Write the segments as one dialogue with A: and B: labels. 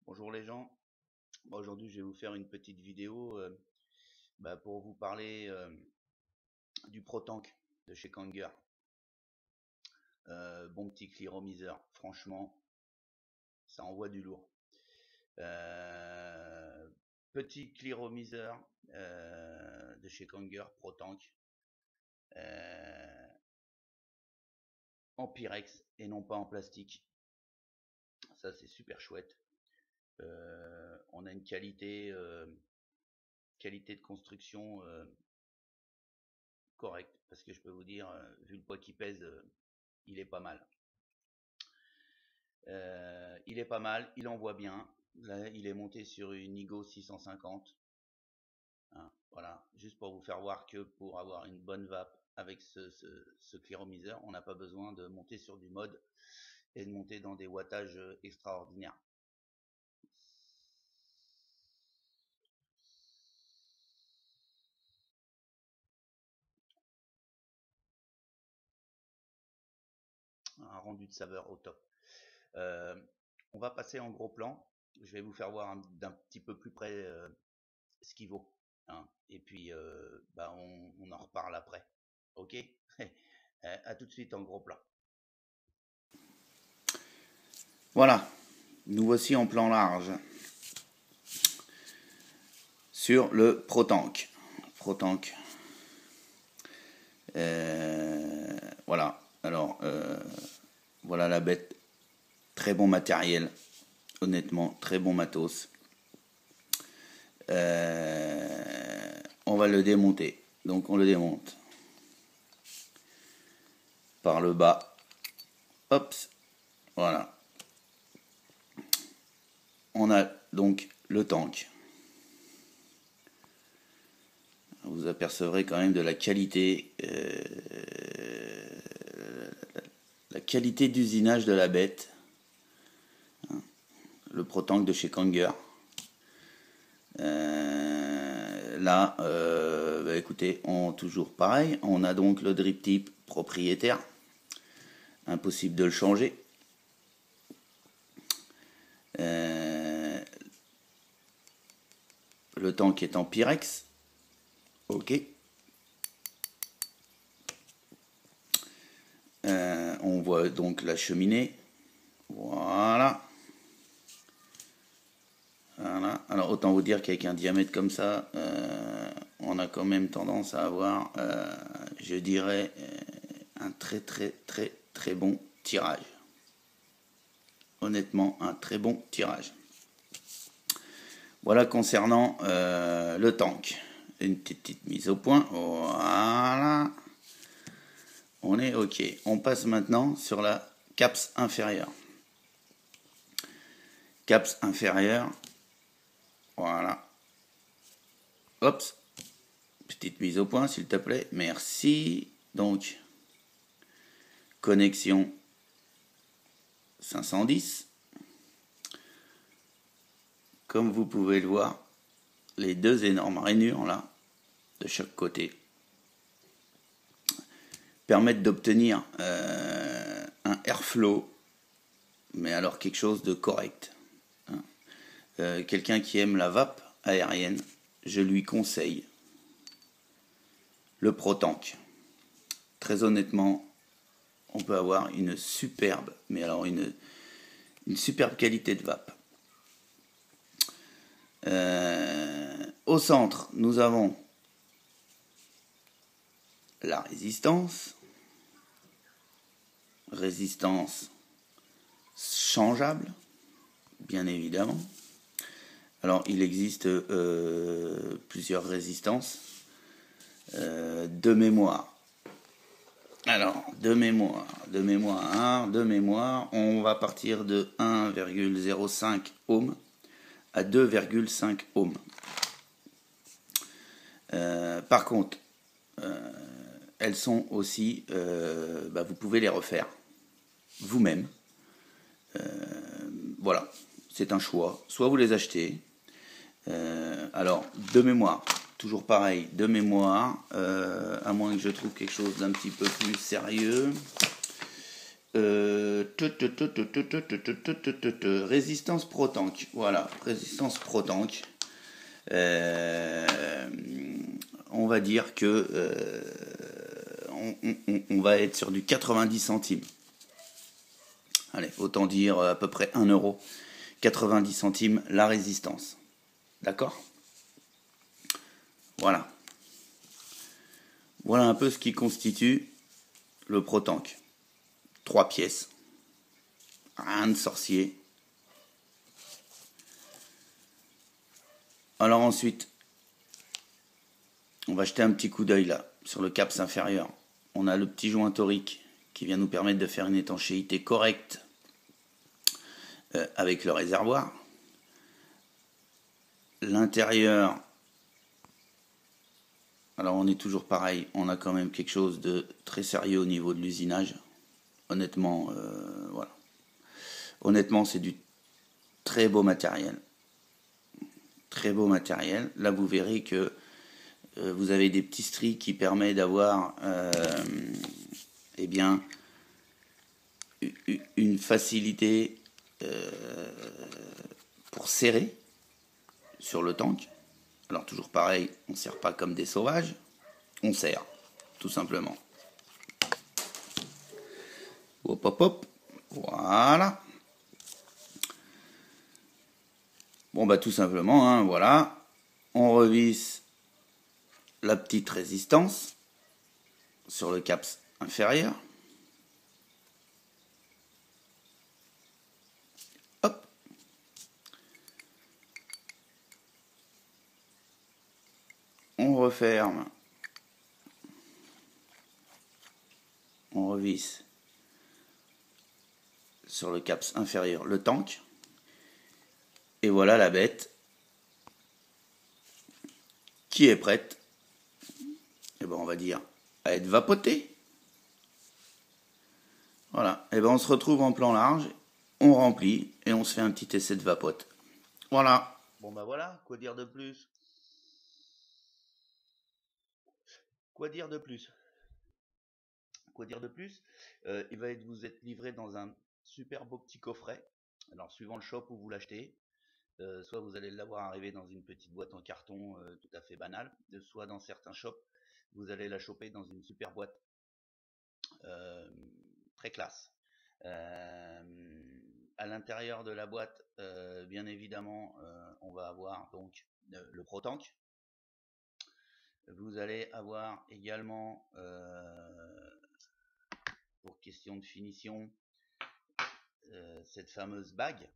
A: Bonjour les gens. Aujourd'hui je vais vous faire une petite vidéo pour vous parler du ProTank de chez Kanger. Bon petit clearomiseur, franchement ça envoie du lourd. Petit clearomiseur de chez Kanger ProTank en Pyrex et non pas en plastique. Ça c'est super chouette. On a une qualité de construction correct, parce que je peux vous dire, vu le poids qu'il pèse, il est pas mal. Il envoie bien. Là, il est monté sur une Igo 650. Hein, voilà, juste pour vous faire voir que pour avoir une bonne vape avec ce clearomiseur, on n'a pas besoin de monter sur du mode et de monter dans des wattages extraordinaires. Un rendu de saveur au top. On va passer en gros plan. Je vais vous faire voir d'un petit peu plus près ce qu'il vaut. Hein. Et puis, on en reparle après. Ok. À tout de suite en gros plan. Voilà, nous voici en plan large sur le ProTank. ProTank. Voilà. Alors, voilà la bête. Très bon matériel. Honnêtement, très bon matos. On va le démonter. Donc, on le démonte par le bas. Hop. Voilà. On a donc le tank. Vous apercevrez quand même de la qualité d'usinage de la bête. Le ProTank de chez Kanger. Là, écoutez, toujours pareil. On a donc le drip tip propriétaire. Impossible de le changer. Le tank est en Pyrex. Ok. On voit donc la cheminée. Voilà. Voilà. Alors autant vous dire qu'avec un diamètre comme ça, on a quand même tendance à avoir, je dirais, un très bon tirage. Honnêtement, un très bon tirage. Voilà concernant le tank. Une petite mise au point. Voilà. On est OK. On passe maintenant sur la caps inférieure. Caps inférieure. Voilà. Hop. Petite mise au point, s'il te plaît. Merci. Donc, connexion 510. Comme vous pouvez le voir, les deux énormes rainures là, de chaque côté, permettent d'obtenir un airflow, mais alors quelque chose de correct. Quelqu'un qui aime la vape aérienne, je lui conseille le ProTank. Très honnêtement, on peut avoir une superbe, mais alors une superbe qualité de vape. Au centre, nous avons la résistance changeable, bien évidemment. Alors, il existe plusieurs résistances de mémoire. Alors, de mémoire, on va partir de 1,05 ohms à 2,5 ohms. Par contre, elles sont aussi, vous pouvez les refaire vous-même. Voilà, c'est un choix. Soit vous les achetez. Alors, de mémoire, toujours pareil, de mémoire, à moins que je trouve quelque chose d'un petit peu plus sérieux. Résistance Pro Tank. Voilà, résistance Pro Tank. On va dire que on va être sur du 90 centimes. Allez, autant dire à peu près 1 euro. 90 centimes la résistance. D'accord? Voilà. Voilà un peu ce qui constitue le Pro Tank. 3 pièces. Rien de sorcier. Alors ensuite, on va jeter un petit coup d'œil là, sur le caps inférieur. On a le petit joint torique qui vient nous permettre de faire une étanchéité correcte avec le réservoir. L'intérieur, alors on est toujours pareil, on a quand même quelque chose de très sérieux au niveau de l'usinage. Honnêtement, voilà. Honnêtement, c'est du très beau matériel. Très beau matériel. Là, vous verrez que vous avez des petits stries qui permettent d'avoir eh bien, une facilité pour serrer sur le tank. Alors toujours pareil, on ne serre pas comme des sauvages, on serre, tout simplement. Hop hop hop, voilà. Bon bah tout simplement, hein, voilà. On revisse la petite résistance sur le caps inférieur. Hop. On referme. On revisse sur le caps inférieur le tank. Et voilà la bête qui est prête, et ben on va dire, à être vapotée. Voilà, et ben on se retrouve en plan large, on remplit et on se fait un petit essai de vapote. Voilà. Bon bah voilà, quoi dire de plus? Quoi dire de plus? Quoi dire de plus? Il va vous être livré dans un super beau petit coffret. Alors suivant le shop où vous l'achetez, soit vous allez l'avoir arrivé dans une petite boîte en carton tout à fait banale, soit dans certains shops, vous allez la choper dans une super boîte euh, très classe. À l'intérieur de la boîte, bien évidemment, on va avoir donc le Pro Tank. Vous allez avoir également, pour question de finition, cette fameuse bague,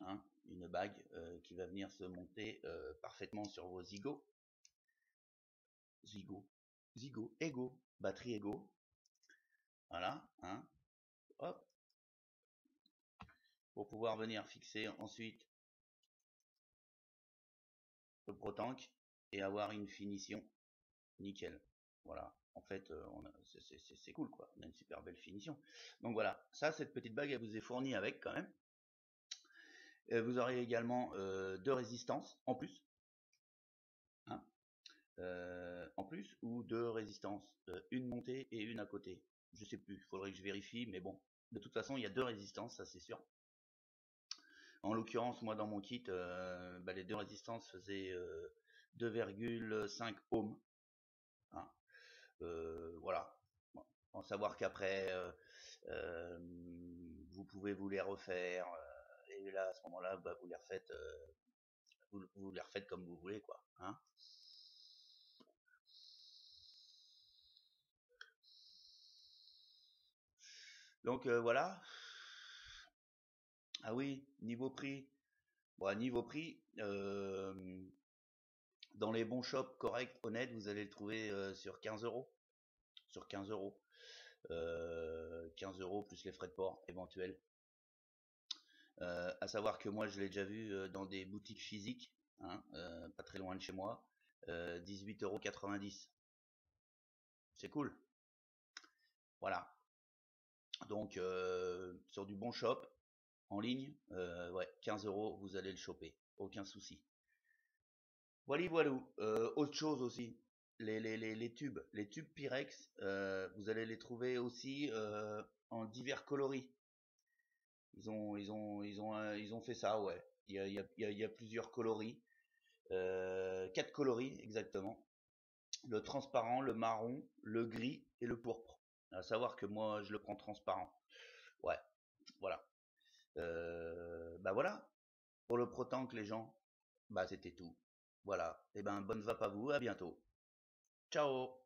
A: hein, une bague qui va venir se monter parfaitement sur vos zigots. Zigot, Ego, batterie Ego. Voilà, hein, hop, pour pouvoir venir fixer ensuite le Pro Tank et avoir une finition nickel. Voilà, en fait, c'est cool quoi, on a une super belle finition. Donc voilà, ça, cette petite bague, elle vous est fournie avec quand même. Vous aurez également deux résistances en plus. Hein, en plus, ou deux résistances, une montée et une à côté. Je sais plus, il faudrait que je vérifie, mais bon, de toute façon, il y a deux résistances, ça c'est sûr. En l'occurrence, moi dans mon kit, les deux résistances faisaient 2,5 ohms. Hein. Voilà. Bon, en savoir qu'après, vous pouvez vous les refaire, et là, à ce moment-là, bah, vous les refaites, vous les refaites comme vous voulez, quoi. Hein. Donc voilà. Ah oui, niveau prix. Bon, niveau prix, dans les bons shops corrects, honnêtes, vous allez le trouver sur 15 euros. Sur 15 euros. 15 euros plus les frais de port éventuels. À savoir que moi je l'ai déjà vu dans des boutiques physiques, hein, pas très loin de chez moi, 18,90 €. C'est cool. Voilà. Donc sur du bon shop, en ligne, ouais, 15 euros, vous allez le choper. Aucun souci. Voilà, voilà. Autre chose aussi. les tubes Pyrex, vous allez les trouver aussi en divers coloris. Ils ont fait ça, ouais. Il y a plusieurs coloris, 4 coloris exactement. Le transparent, le marron, le gris et le pourpre. À savoir que moi, je le prends transparent. Ouais, voilà. Bah voilà. Pour le protank, les gens, bah c'était tout. Voilà. Et ben, bonne vape à vous. À bientôt. Ciao.